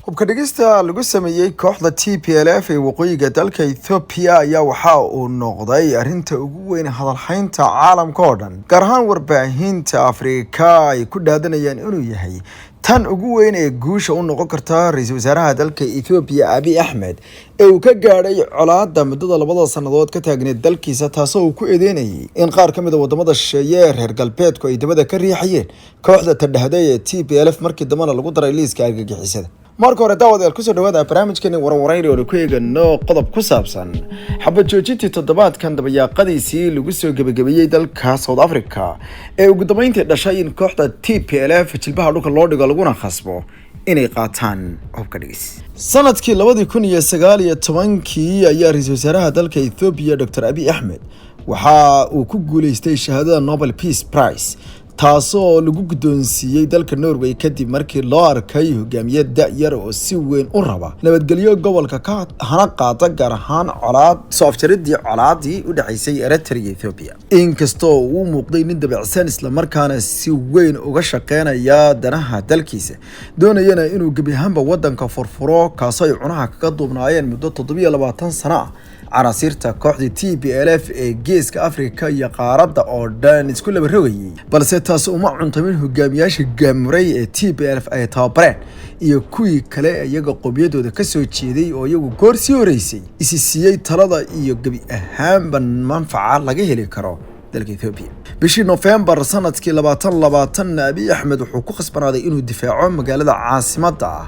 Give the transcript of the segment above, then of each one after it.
hubka dhigista lagu sameeyay kooxda TPLF ee waqooyiga dalka Ethiopia ayaa waxa uu noqday arinta ugu weyn hadalhaynta caalamka oo dhan gaar ahaan warbaahinta Afrika ay ku dhaadanayaan inuu yahay tan ugu weyn ee guusha u noqon karta ra'iisul wasaaraha dalka Ethiopia Abiy Ahmed ee uu ka gaaray colaadda muddada 2 sanadood ka taagneed dalkiisa taasoo uu ku eedeynayay in qaar ka mid ah wadamada shisheeye reer galbeedku ay dibadda ka riixayeen kooxda tadhaxday ee TPLF markii dambana lagu daray liiska argagixisada. marka hore daawadayaal kusoo dhawaada barnaamijkeeni warwareyn oo ku eegano qodob ku saabsan xabad joojintii toddobaadkan dabayaaqadiisii lagu soo gabagabeeyay dalka South Africa ee ugu dambeyntii dhashay in kooxda TPLF jilbaha dhulka loo dhigo laguna khasbo inay qaataan hubka dhigis. sanadkii 2019 ayaa ra'iisul wasaaraha dalka Ethiopia Dr. Abiy Ahmed waxa uu ku guuleystay shahaadada Nobel Peace Prize taasoo lagu guddoonsiiyay dalka Norway kadib markii loo arkay hogaamiye da'yar oo si weyn u raba nabadgelyo gobolka ka hana qaata gaar ahaan colaad soo afjaridii colaadii u dhaxaysay Eritrea iyo Ethiopia. inkastoo uu muuqday nin dabacsan isla markaana si weyn uga shaqeynaya danaha dalkiisa doonayana inuu gabi ahaanba wadanka furfuro kaasoo ay cunaha kaga duubnaayeen muddo 27 sano ah عناصرتا kooxda TPLF ee geeska Afrika iyo qaaradda oo dhan isku laba rogayay balse taas uma cuntamin hogaamiyaasha gaamuray ee TPLF ay tababareen iyo kuwii kale iyaga qowmiyadooda ka soo jeeday oo iyagu goor sii horeysay isi siiyay talada iyo gabi ahaanba manfaca laga heli karo dalka Ethiopia. bishii November sanadkii 2020 Abiy Ahmed wuxuu ku khasbanaaday inuu difaaco magaalada caasimadda ah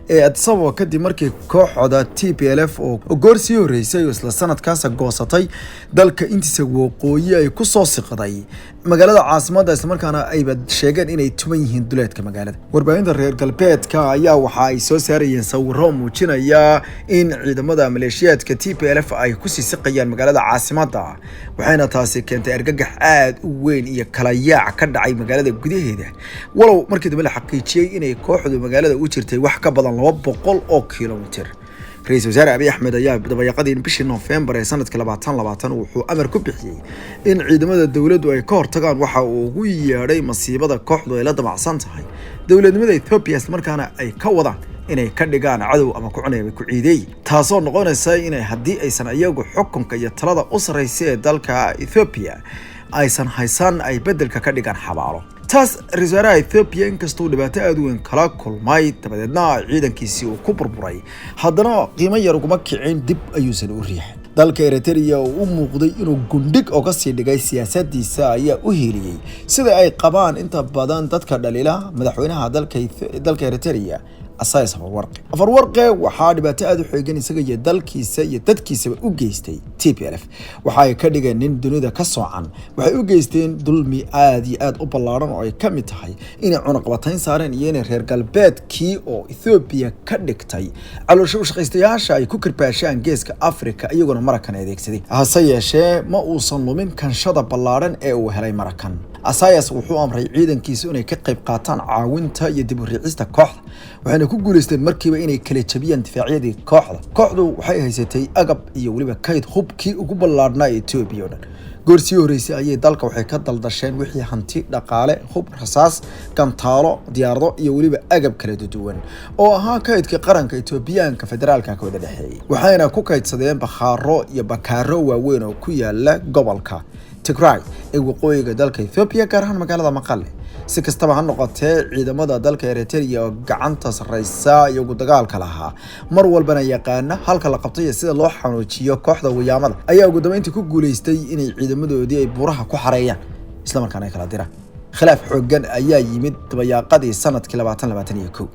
ee Addis Ababa kadib markii kooxda TPLF oo goor sii horeysay isla sanadkaas goosatay dalka intiisa waqooyi ay ku soo siqday magaalada caasimadda isla markaana ay sheegeen inay tuman yihiin duleedka magaalada. warbaahinta reer galbeedka ayaa waxa ay soo saarayeen sawirro muujinaya in ciidamada maleeshiyaadka TPLF ay ku sii siqayaan magaalada caasimadda waxayna taasi keentay argagax aad u weyn iyo kala yaac ka dhacay magaalada gudaheeda walow markii dambe la xaqiijiyay inay kooxdu magaalada u jirtay wax ka badan 200 oo kiiloomitir. ra'iisul wasaare Abiy Ahmed ayaa dabayaaqadii bishii November ee sanadkii 2020 wuxuu amar ku bixiyay in ciidamada dawladdu ay ka hortagaan waxa uu ugu yeeray masiibada kooxdu ay la damacsan tahay dawladnimada Ethiopia markaana ay ka wadaan inay ka dhigaan cadow ama ku cunay ku ciiday taasoo noqonaysa inay haddii aysan iyagu xukunka iyo talada u sareysay ee dalka Ethiopia aysan haysan ay bedelka ka dhigaan xabaalo. taas ra'iisul wasaaraha Ethiopia inkastoo dhibaato aad u weyn kala kulmay dabadeedna ciidankiisii uu ku burburay haddana qiimo yar uguma kicin dib ayuusan u riixay. dalka Eritrea oo u muuqday inuu gundhig oo ka sii dhigay siyaasadiisa ayaa u heeliyay sida ay qabaan inta badan dadka dhaliila madaxweynaha dalka Eritrea Isaias Afwerki waxaa dhibaato aad u xooggan isaga iyo dalkiisa iyo dadkiisaba u geystay TPLF waxa ay ka dhigeen nin dunida ka soocan waxay u geysteen dulmi aad iyo aad u ballaaran oo ay ka mid tahay inay cunaqabatayn saareen iyo inay reer galbeedkii oo Ethiopia ka dhigtay caloosho shaqaystayaasha ay ku kirbaashaan geeska Afrika iyaguna Markan adeegsaday hase yeeshee ma uusan lumin kanshada ballaaran ee uu helay Markan. Isaias wuxuu amray ciidankiisa inay ka qayb qaataan caawinta iyo dib u riixista kooxda waxayna ku guuleysteen markiiba inay kala jabiyaan difaacyadii kooxdu waxay haysatay agab iyo waliba kayd hubkii ugu ballaarnaa Ethiopia oo dhan. goor sii horeysay ayay dalka waxay ka daldasheen wixii hanti dhaqaale hub rasaas gantaalo diyaarado iyo waliba agab kala duwan oo ahaa kaydka qaranka Ethiopiaanka federaalka ka wada dhaxeeyay waxayna ku kaydsadeen bakhaaro iyo bakaaro waaweyn oo ku yaala gobolka Tigray ee waqooyiga dalka Ethiopia gaar ahaan magaalada Maqale. si kastaba ha noqotee ciidamada dalka Eritrea oo gacanta sareysa iyo dagaalka lahaa mar walbana yaqaan halka la qabtay sida loo xanoojiyo kooxda wayaamada ayaa ugu dambeyntii ku guuleystay inay ciidamadoodii ay buraha ku xareeyaan isla markaana ay kala diraan. khilaaf xooggan ayaa yimid dabayaaqadii sanadkii 2021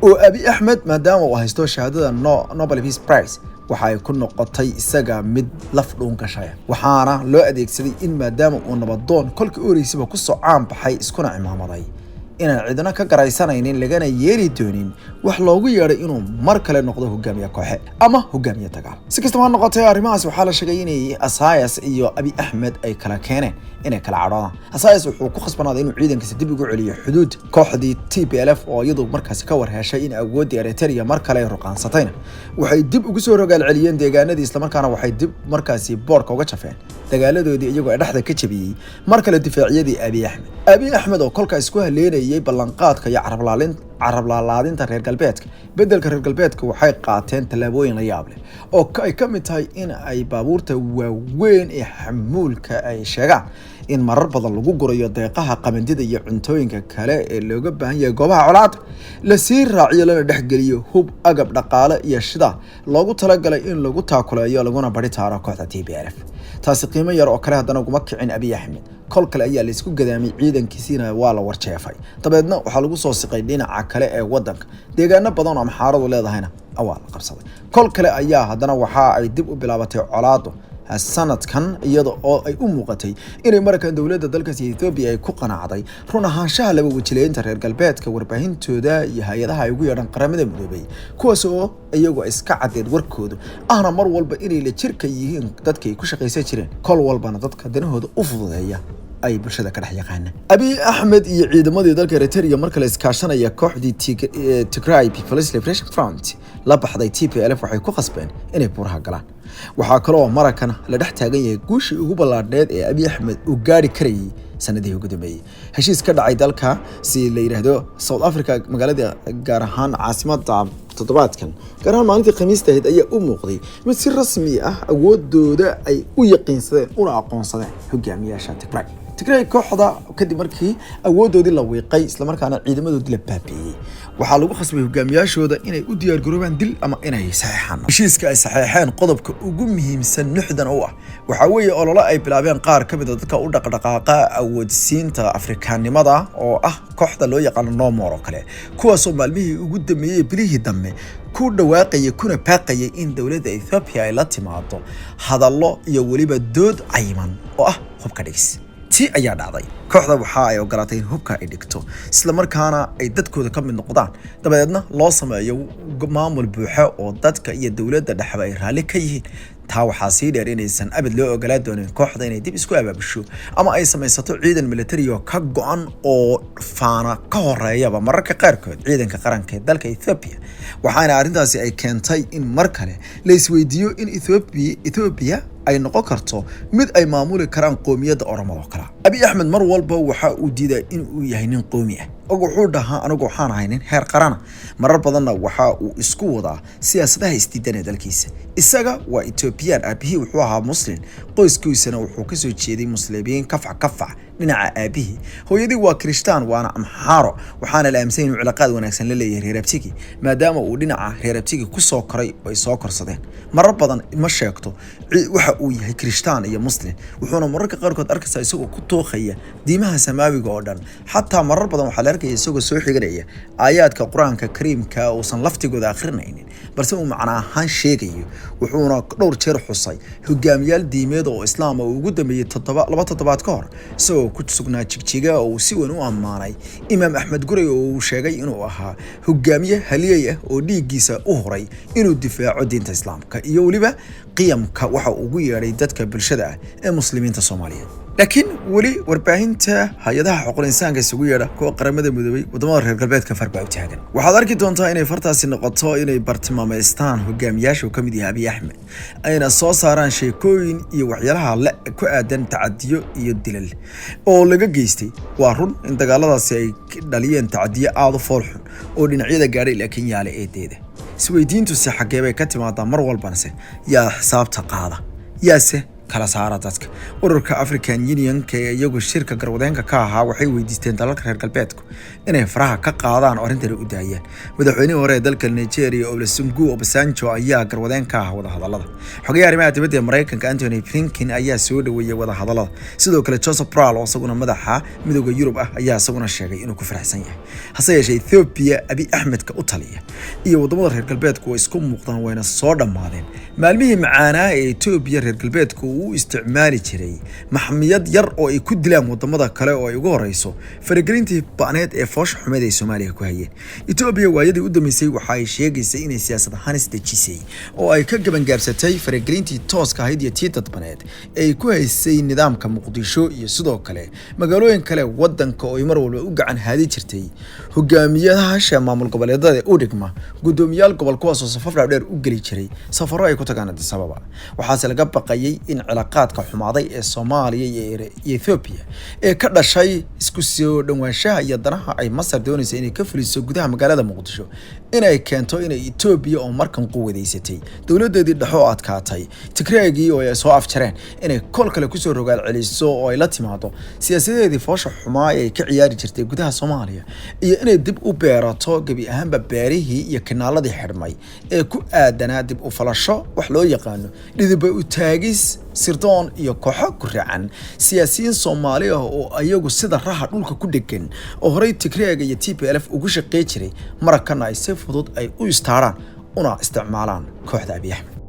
oo Abiy Ahmed maadaama uu haysto shahaadada Nobel Peace Prize waxa ay ku noqotay isaga mid laf dhuun gashay waxaana loo adeegsaday in maadaama uu nabadoon kolka ooreysiba ku soo caan baxay iskuna cimaamaday inaan cidna ka garaysanaynin lagana yeeri doonin wax loogu yeeray inuu mar kale noqdo hogaamiye kooxe ama hogaamiye dagaal. si kastaba ha noqotee arrimahaas waxaa la sheegay inay Isaias iyo Abiy Ahmed ay kala keeneen inay kala cadhoodaan. Isaias wuxuu ku khasbanaaday inuu ciidankiisa dib ugu celiyo xuduud kooxdii TPLF oo iyadu markaas ka warheshay in awoodda Eritrea mar kale ruqaansatayna waxay dib ugu soo rogaal celiyeen deegaanadii isla markaana waxay dib markaasi boorka uga jafeen dagaaladoodii iyagoo dhexda ka jabiyay mar kale difaaciyadii Abiy Ahmed oo kolka isku haleynay joojiyey ballanqaadka iyo carab laalaadinta reer galbeedka. Beddelka reer galbeedka waxay qaateen tallaabooyin la yaab leh oo ay ka mid tahay in ay baabuurta waaweyn ee xamuulka ay sheegaan in marar badan lagu gurayo deeqaha qamandida iyo cuntooyinka kale ee looga baahan yahay goobaha colaadda, la sii raaciyo lana dhexgeliyo hub, agab dhaqaale iyo shida loogu talagalay in lagu taakuleeyo laguna bari taaro kooxda TPLF. taasi qiimo yar oo kale haddana uguma kicin Abiy Ahmed. kol kale ayaa la isku gadaamay ciidankiisina waa la warjeefay. dabeedna waxaa lagu soo siqay dhinaca kale ee wadanka. deegaano badan oo Amxaaradu leedahayna waa la qabsaday. kol kale ayaa haddana waxa ay dib u bilaabatay colaado sanadkan iyada oo ay u muuqatay inay markan dawladda dalkaasi Ethiopia ay ku qanacday run ahaanshaha laba wajileynta reer galbeedka warbaahintoda iyo hay'adaha ay ugu yeedhan qaramada midoobay, kuwaas oo iyagu iska cadeed warkoodu ahna mar walba inay la jirka yihiin dadka ay ku shaqaysan jireen, kol walbana dadka danahooda u fududeeya ay bulshada ka dhex yaqaanaan. Abiy Ahmed iyo ciidamadii dalka Eritrea marka la iskaashanaya kooxdii Tigray People's Liberation Front la baxday TPLF waxay ku qasbeen inay buuraha galaan. waxaa kaloo markan la dhex taagan yahay guushii ugu ballaadheed ee Abiy Ahmed uu gaari karayay sanadihii ugu dambeeyay. heshiis ka dhacay dalka si la yiraahdo South Africa magaalada gaar ahaan caasimadda toddobaadkan gaar ahaan maalintii Khamiista ahayd ayaa u muuqday mid si rasmi ah awoodooda ay u yaqiinsadeen una aqoonsadeen hogaamiyaasha Tigray kooxda kadib markii awoodoodii la wiiqay isla markaana ciidamadoodii la baabi'iyay. waxaa lagu khasbay hogaamiyaashooda inay u diyaar garoobaan dil ama inay saxeexaan. heshiiska ay saxeexeen qodobka ugu muhiimsan nuxdan oo ah waxa weeye olole ay bilaabeen qaar ka mid ah dadka u dhaqdhaqaaqa awoodsiinta Afrikaanimada oo ah kooxda loo yaqaan No More oo kale, kuwaas oo maalmihii ugu dambeeyay bilihii dambe ku dhawaaqay kuna baaqay in dawladda Ethiopia ay la timaado hadallo iyo waliba dood cayman oo ah hubka dhigis. tii ayaa dhacday. kooxda waxa ay ogolaatay in hubka ay dhigto isla markaana ay dadkooda ka mid noqdaan, dabadeedna loo sameeyo maamul buuxa oo dadka iyo dawladda dhexba ay raali ka yihiin. taa waxaa sii dheer inaysan abad loo ogolaan doonin kooxda inay dib isku abaabusho ama ay samaysato ciidan military oo ka go'an oo faana ka horeeyaba mararka qaarkood ciidanka qaranka ee dalka Ethiopia. waxaana arrintaasi ay keentay in mar kale la isweydiiyo in Ethiopia ay noqon karto mid ay maamuli karaan qoomiyadda Oromada kala. Abiy Ahmed mar walba waxa uu diiday in uu yahay nin qoomi ah oo wuxuu dhahaa anigu waxaan ahay nin heer qaran. marar badanna waxa uu isku wadaa siyaasadaha isdiidan ee dalkiisa. isaga waa Ethiopian, aabihii wuxuu ahaa Muslim, qoyskiisana wuxuu ka soo jeeday Muslimiin kafac dhinaca aabihii. hooyadii waa Kirishtaan waana Amxaaro, waxaana la aaminsan inuu cilaaqaad wanaagsan la leeyahay reer Abtigi maadaama uu dhinaca reer Abtigi ku soo koray oo ay soo korsadeen. marar badan ma sheegto waxa uu yahay Kirishtaan iyo Muslim, wuxuuna mararka qaarkood arkaysaa isagoo ku tooqaya diimaha samaawiga oo dhan. xataa marar badan waxaa la arkaya isagoo soo xiganaya aayaadka Quraanka Kariimka oo san laftigooda akhrinaynin balse uu macna ahaan sheegayo. wuxuuna dhowr jeer xusay hogaamiyaal diimeed oo Islaam ah ugu dambeeyay 2 toddobaad ka hor isagoo ku sugnaa Jigjiga oo si weyn u ammaanay Imaam Axmed Gurey oo uu sheegay inuu ahaa hogaamiye haliyay ah oo dhiiggiisa u horay inuu difaaco diinta Islaamka iyo waliba qiyamka waxa uu ugu yeeray dadka bulshada ah ee Muslimiinta Soomaaliyeed. laakiin wali warbaahinta hay'adaha xuquuqul insaanka isugu yeedha kuwa qaramada midoobay wadamada reer galbeedka farba u taagan. waxaad arki doontaa inay fartaasi noqoto inay bartilmaameystaan hogaamiyaasha ka mid yahay Abiy Ahmed, ayna soo saaraan sheekooyin iyo waxyaalaha la ku aadan tacadiyo iyo dilal oo laga geystay. waa run in dagaaladaasi ay dhaliyeen tacadiyo aad u foolxun oo dhinacyada gaadhay laakiin yaale eedeeda. isweydiintu si xaggee bay ka timaadaa mar walbanse yaa xisaabta qaada yaase kala saara dadka. ururka African Union ee iyagu shirka garwadeenka ka ahaa waxay weydiisteen dalalka reer galbeedku inay faraha ka qaadaan oo arrintan u daayaan. madaxweynihii hore ee dalka Nigeria Olusegun Obasanjo ayaa garwadeenka ah wada hadallada. xogayaha arrimaha dibadda ee Mareykanka Anthony Blinken ayaa soo dhaweeyay wada hadallada. sidoo kale Joseph Borrell oo isaguna madaxa midowga Yurub ah ayaa isaguna sheegay inuu ku faraxsan yahay. hase yeeshee Ethiopia Abiy Ahmed ka u taliya iyo wadamada reer galbeedku way isku muuqdaan wayna soo dhamaadeen. maalmihii macaanaa ee Ethiopia reer galbeedku uu isticmaali jiray maxmiyad yar oo ay ku dilaan wadamada kale oo ay ugu horeyso faragelintii baaneed ee foosh xumeed ee Soomaaliya ku hayeen. Ethiopia waayadii u dambeysay waxa ay sheegaysay inay siyaasad ahaan isdejisay oo ay ka gabangaabsatay faragelintii tooska ahayd iyo tii dadbaneed ee ay ku haysay nidaamka Muqdisho iyo sidoo kale magaalooyin kale wadanka oo ay mar walba u gacan haadi jirtay hogaamiyaha maamul goboleedyada u dhigma gudoomiyaal gobol kuwaas oo safar dheer u gali jiray safaro ay ku tagaan Addis Ababa. waxaase laga baqayay in cilaaqaadka xumaaday ee Soomaaliya iyo Ethiopia ee ka dhashay isku soo dhawaanshaha iyo danaha ay Masar doonayso inay ka fuliso gudaha magaalada Muqdisho inay keento inay Ethiopia oo markan quwadeysatay dawladeedii dhaxo adkaatay Tigreegii oo ay soo afjareen inay kol kale ku soo rogaal celiso oo ay la timaado siyaasadeedii foosha xumaa ay ka ciyaari jirtay gudaha Soomaaliya iyo inay dib u beerato gabi ahaanba beerihii iyo kanaaladii xirmay ee ku aadanaa dib u falasho wax loo yaqaano dhidib u taagis sirdoon iyo kooxo ku raacan siyaasiyiin Soomaali ah oo ayagu sida raha dhulka ku dhegan oo horay Tigreega iyo TPLF ugu shaqeey jiray markana ay si fudud ay u istaaraan una isticmaalaan kooxda Abiy Ahmed.